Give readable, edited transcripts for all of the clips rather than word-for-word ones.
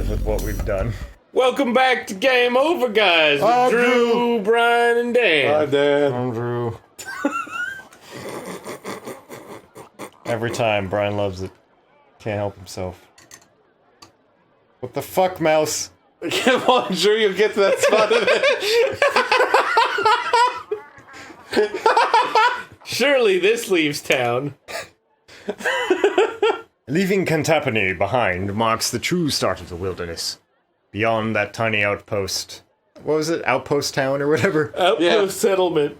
with what we've done. Welcome back to Game Over, guys. With Drew, Brian, and Dan. Hi, Dan. I'm Drew. Every time, Brian loves it. Can't help himself. What the fuck, mouse? Come on, Drew, you'll get to that spot eventually. Surely this leaves town. Leaving Cantapani behind marks the true start of the wilderness. Beyond that tiny outpost. What was it? Outpost town or whatever? Outpost settlement.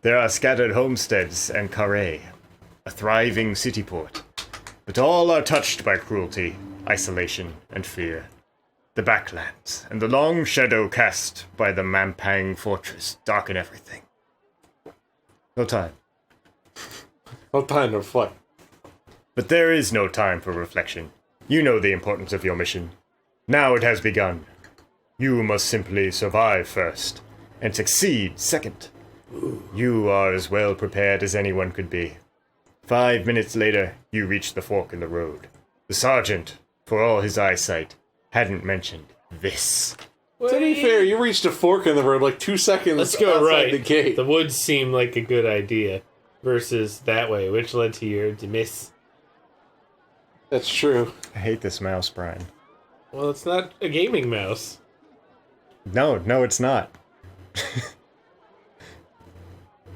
There are scattered homesteads and Carré, a thriving city port. But all are touched by cruelty, isolation, and fear. The backlands and the long shadow cast by the Mampang fortress darken everything. No time. No time to reflect. But there is no time for reflection. You know the importance of your mission. Now it has begun. You must simply survive first, and succeed second. You are as well prepared as anyone could be. 5 minutes later, you reach the fork in the road. The sergeant, for all his eyesight, hadn't mentioned this. To be fair, you reached a fork in the road like 2 seconds Let's go outside right. the gate. The woods seem like a good idea. Versus that way, which led to your dismiss. That's true. I hate this mouse, Brian. Well, it's not a gaming mouse. No, it's not.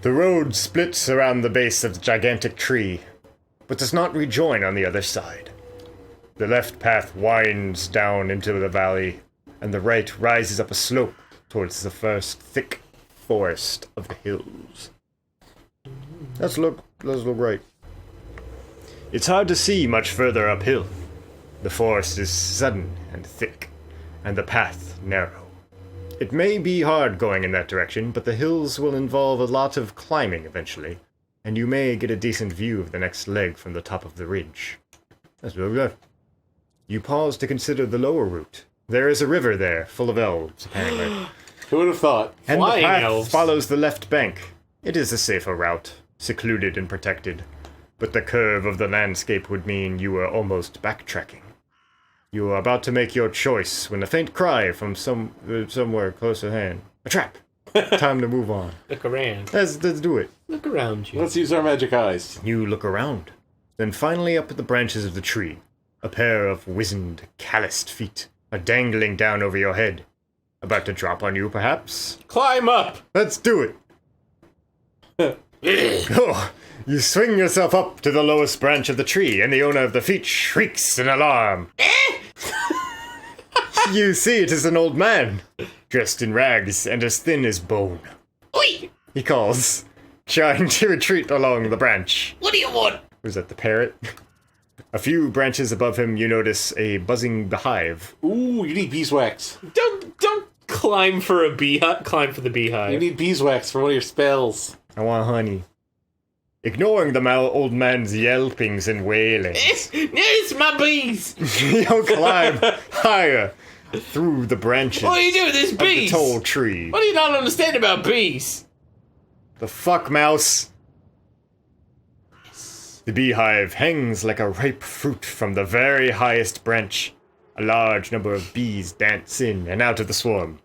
The road splits around the base of the gigantic tree, but does not rejoin on the other side. The left path winds down into the valley, and the right rises up a slope towards the first thick forest of the hills. Let's look right. It's hard to see much further uphill. The forest is sudden and thick, and the path narrow. It may be hard going in that direction, but the hills will involve a lot of climbing eventually, and you may get a decent view of the next leg from the top of the ridge. That's real good. You pause to consider the lower route. There is a river there, full of elves, apparently. Who would have thought? And the Flying path elves. follows the left bank. It is a safer route, secluded and protected, but the curve of the landscape would mean you are almost backtracking. You are about to make your choice when a faint cry from somewhere close at hand. A trap! Time to move on. Look around. Let's do it. Look around you. Let's use our magic eyes. You look around. Then finally up at the branches of the tree. A pair of wizened, calloused feet are dangling down over your head. About to drop on you, perhaps? Climb up! Let's do it! Oh, you swing yourself up to the lowest branch of the tree, and the owner of the feet shrieks in alarm. You see it is an old man, dressed in rags and as thin as bone. Oi! He calls, trying to retreat along the branch. What do you want? Was that the parrot? A few branches above him, you notice a buzzing beehive. Ooh, you need beeswax. Don't climb for a beehive. Climb for the beehive. You need beeswax for one of your spells. I want honey. Ignoring the old man's yelpings and wailing, It's my bees! you climb higher through the branches What are you doing? There's of the bees! tall tree. What do you not understand about bees? The fuck, mouse? The beehive hangs like a ripe fruit from the very highest branch. A large number of bees dance in and out of the swarm.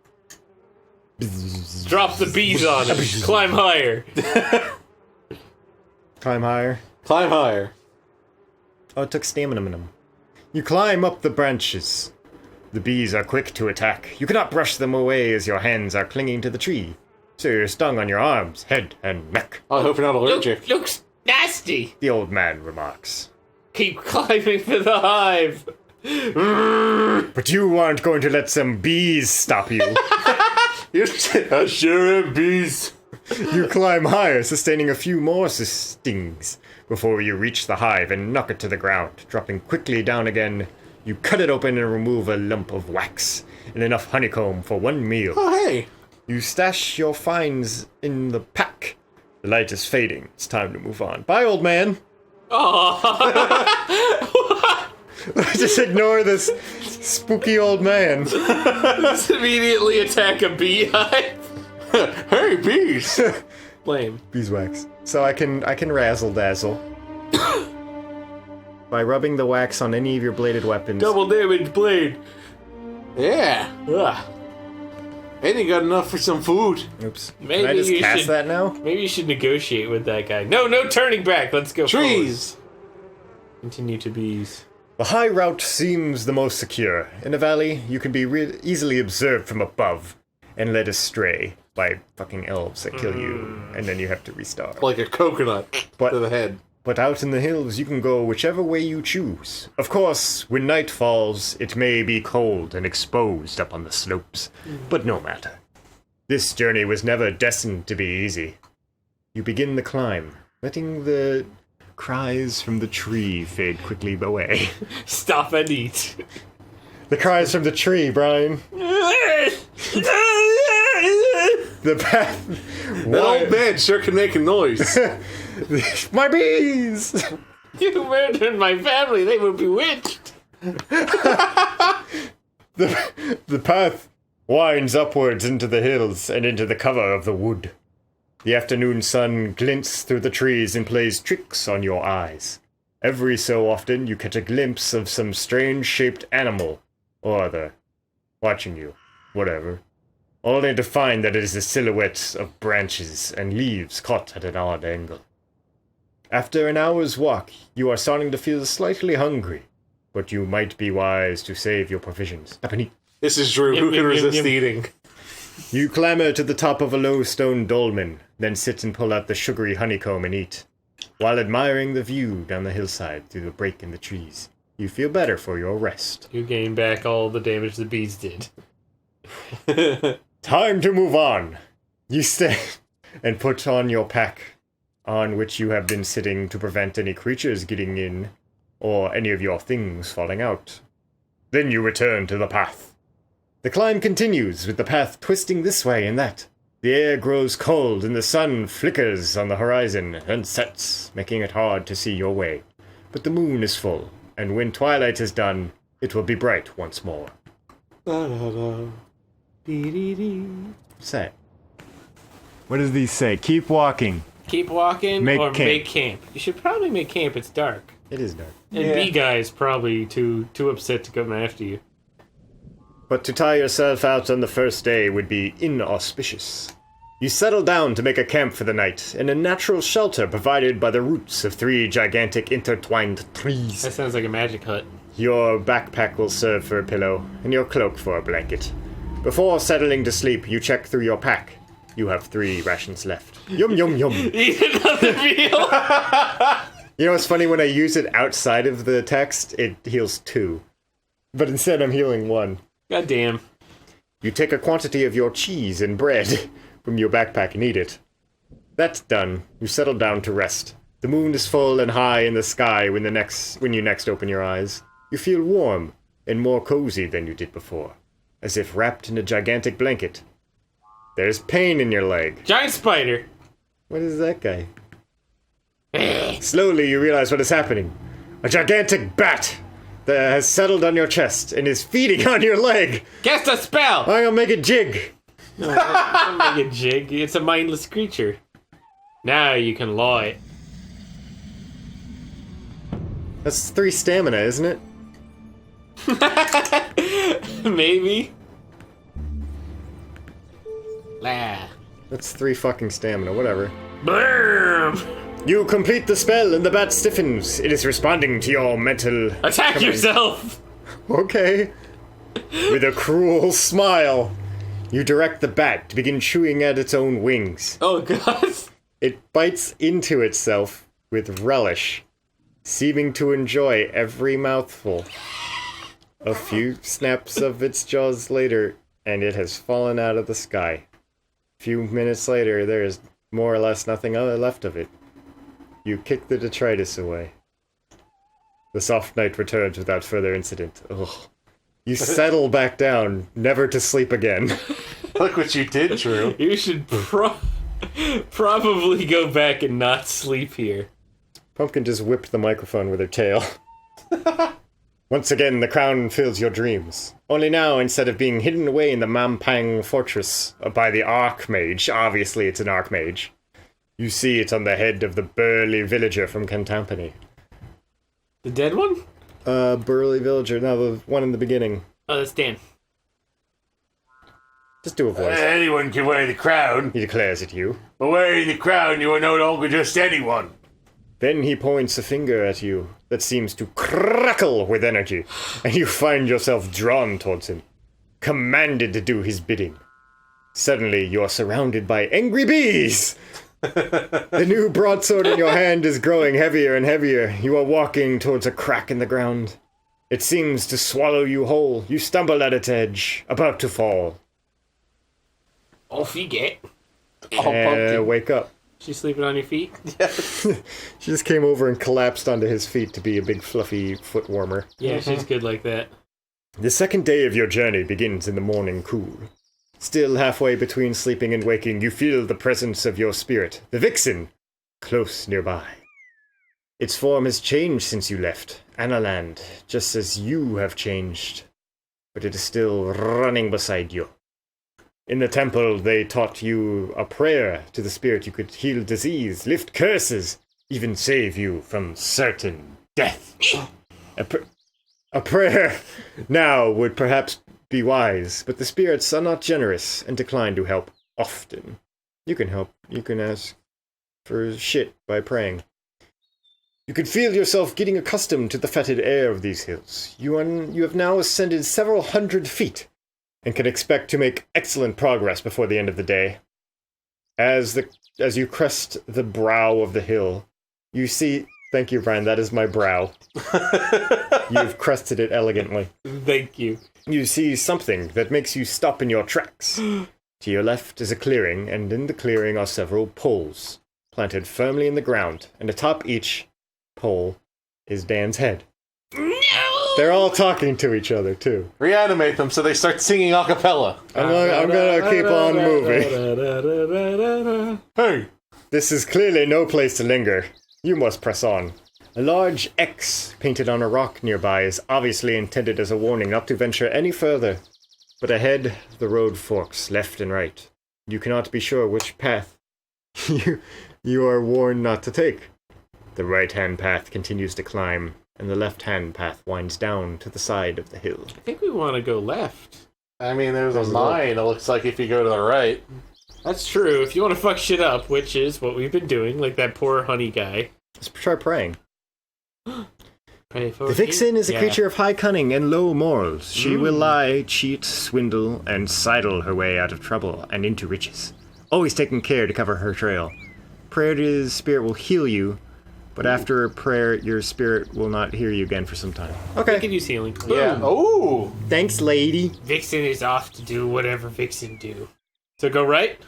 Drop the bees on him. Climb higher. Climb higher. Climb higher. Oh, it took stamina minimum. You climb up the branches. The bees are quick to attack. You cannot brush them away as your hands are clinging to the tree. So you're stung on your arms, head, and neck. I hope you're not allergic. Looks nasty. The old man remarks. Keep climbing for the hive. But you aren't going to let some bees stop you. You sure am bees. You climb higher, sustaining a few more stings before you reach the hive and knock it to the ground. Dropping quickly down again, you cut it open and remove a lump of wax and enough honeycomb for one meal. Oh, hey. You stash your finds in the pack. The light is fading. It's time to move on. Bye, old man. Just ignore this spooky old man. Let's immediately attack a beehive. Hey, bees. Lame. Beeswax. So I can razzle dazzle. By rubbing the wax on any of your bladed weapons. Double damage blade. Yeah. Ugh. And you got enough for some food. Oops. Maybe Can I just you cast should- that now? Maybe you should negotiate with that guy. No turning back. Let's go Trees. forward. Continue to bees. The high route seems the most secure. In a valley, you can be easily observed from above and led astray by fucking elves that kill you, and then you have to restart. Like a coconut to the head. But out in the hills, you can go whichever way you choose. Of course, when night falls, it may be cold and exposed up on the slopes, but no matter. This journey was never destined to be easy. You begin the climb, letting the cries from the tree fade quickly away. Stop and eat. The cries from the tree, Brian. The path. That old man sure can make a noise. My bees! You murdered my family. They were bewitched. The path winds upwards into the hills and into the cover of the wood. The afternoon sun glints through the trees and plays tricks on your eyes. Every so often you catch a glimpse of some strange-shaped animal or other, watching you, whatever, only to find that it is a silhouette of branches and leaves caught at an odd angle. After an hour's walk, you are starting to feel slightly hungry, but you might be wise to save your provisions. This is Drew. Who can resist eating? You clamber to the top of a low stone dolmen, then sit and pull out the sugary honeycomb and eat. While admiring the view down the hillside through the break in the trees, you feel better for your rest. You gain back all the damage the bees did. Time to move on. You stay and put on your pack, on which you have been sitting to prevent any creatures getting in, or any of your things falling out. Then you return to the path. The climb continues, with the path twisting this way and that. The air grows cold, and the sun flickers on the horizon and sets, making it hard to see your way. But the moon is full, and when twilight is done, it will be bright once more. Say. What does these say? Keep walking. Keep walking Make or camp. make camp. You should probably make camp. It's dark. It is dark. And bee guy is probably too upset to come after you. But to tie yourself out on the first day would be inauspicious. You settle down to make a camp for the night in a natural shelter provided by the roots of 3 gigantic intertwined trees. That sounds like a magic hut. Your backpack will serve for a pillow, and your cloak for a blanket. Before settling to sleep, you check through your pack. You have 3 rations left. Yum yum yum. Eat another meal! You know what's funny? When I use it outside of the text, it heals 2. But instead I'm healing 1. God damn. You take a quantity of your cheese and bread from your backpack and eat it. That's done. You settle down to rest. The moon is full and high in the sky when you next open your eyes. You feel warm and more cozy than you did before, as if wrapped in a gigantic blanket. There's pain in your leg. Giant spider! What is that guy? Slowly you realize what is happening. A gigantic bat that has settled on your chest and is feeding on your leg. Cast a spell! I'm gonna make it jig. No, don't make a jig. It's a mindless creature. Now you can law it. That's 3 stamina, isn't it? Maybe. La. That's 3 fucking stamina, whatever. Blam! You complete the spell and the bat stiffens. It is responding to your mental... Attack command. yourself! Okay. With a cruel smile, you direct the bat to begin chewing at its own wings. Oh god. It bites into itself with relish, seeming to enjoy every mouthful. A few snaps of its jaws later, and it has fallen out of the sky. A few minutes later, there is more or less nothing left of it. You kick the detritus away. The soft night returns without further incident. Ugh. You settle back down, never to sleep again. Look what you did, Drew. You should probably go back and not sleep here. Pumpkin just whipped the microphone with her tail. Once again, the crown fills your dreams. Only now, instead of being hidden away in the Mampang fortress by the Archmage, obviously it's an Archmage, you see it on the head of the burly villager from Cantampany. The dead one? Burly villager, no, the one in the beginning. Oh, that's Dan. Just do a voice. Anyone can wear the crown, He declares at you. but wearing the crown, you are no longer just anyone. Then he points a finger at you that seems to crackle with energy, and you find yourself drawn towards him, commanded to do his bidding. Suddenly, you are surrounded by angry bees! The new broadsword in your hand is growing heavier and heavier. You are walking towards a crack in the ground. It seems to swallow you whole. You stumble at its edge, about to fall. Off you get. Wake up. She's sleeping on your feet? She just came over and collapsed onto his feet to be a big fluffy foot warmer. Yeah, she's good like that. The second day of your journey begins in the morning cool. Still halfway between sleeping and waking, you feel the presence of your spirit, the vixen, close nearby. Its form has changed since you left Analand, just as you have changed, but it is still running beside you. In the temple, they taught you a prayer to the spirit. You could heal disease, lift curses, even save you from certain death. A prayer now would perhaps be wise, but the spirits are not generous and decline to help often. You can help. You can ask for shit by praying. You could feel yourself getting accustomed to the fetid air of these hills. You have now ascended several hundred feet, and can expect to make excellent progress before the end of the day. As you crest the brow of the hill, you see... Thank you, Brian, that is my brow. You've crested it elegantly. Thank you. You see something that makes you stop in your tracks. To your left is a clearing, and in the clearing are several poles, planted firmly in the ground, and atop each pole is Dan's head. No! They're all talking to each other, too. Reanimate them so they start singing a cappella. I'm gonna keep on moving. Hey! This is clearly no place to linger. You must press on. A large X painted on a rock nearby is obviously intended as a warning not to venture any further. But ahead, the road forks left and right. You cannot be sure which path you are warned not to take. The right-hand path continues to climb, and the left-hand path winds down to the side of the hill. I think we want to go left. I mean, there's a mine, it looks like, if you go to the right. That's true. If you want to fuck shit up, which is what we've been doing, like that poor honey guy. Let's try praying. Pray for The vixen is a Yeah. creature of high cunning and low morals. She will lie, cheat, swindle, and sidle her way out of trouble and into riches, always taking care to cover her trail. Prayer to the spirit will heal you, but after a prayer, your spirit will not hear you again for some time. I Okay. could use healing. Yeah. Boom. Ooh! Thanks, lady. Vixen is off to do whatever Vixen do. So go right?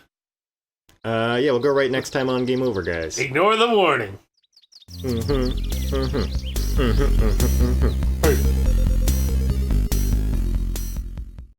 Yeah, we'll go right next time on Game Over, guys. Ignore the warning. Hey!